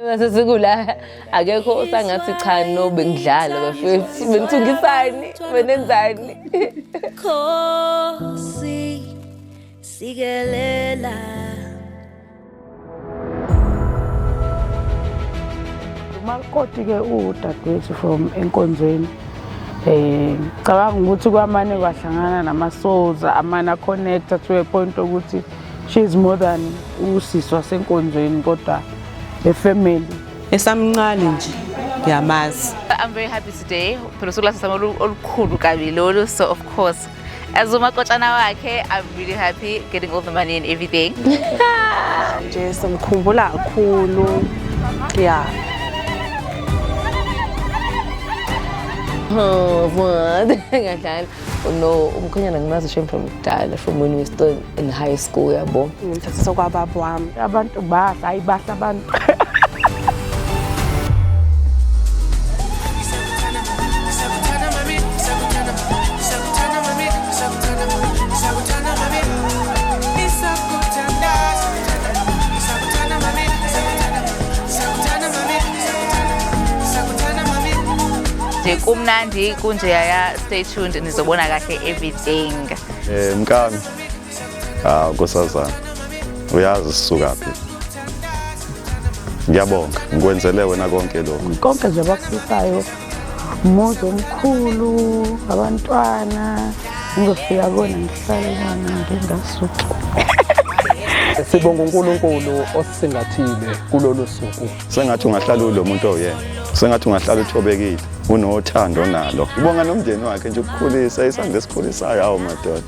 Mase sikula akekho osangathi cha no bengidlala bafethu benithungisani benenzani. Khosi sikelela Makoti ke udadewethu from enkonzweni cabanga ukuthi kwamane kwahlangana namasoza amana connector to a point ukuthi she is more than usiswa senkonzweni kodwa a family esamncane nje ngiyamazi. I'm very happy today. Pero sulla sami olukhulu kabi lolu, so of course as umakotshana wakhe I'm really happy getting all the money and everything. Nje somkhumbula kakhulu. Yeah. Oh, what? No, umkhonyana ngimazi shame from kudala from when we were still in high school yabo. Ngithatha kwababa wami. abantu bahla ayibahla abantu Kumnandi kunje yaya, stay tuned nizobona kahle everything. Mkami Nkosazana uyazi sisukaphi. Ngiyabonga ngikwenzele wena konke lokho. konke nje bakufisayo umuzi omkhulu abantwana ngizofika kona ngihlale nami ngingasuki. Sibonga uNkulunkulu osisingathile kulolu suku. Sengathi ungahlala ulo muntu oyena. Sengathi ungahlala uthobekile unothando nalo. Ubonga nomndeni wakhe nje ukukhulisa isandla esikhulisayo awu madoda.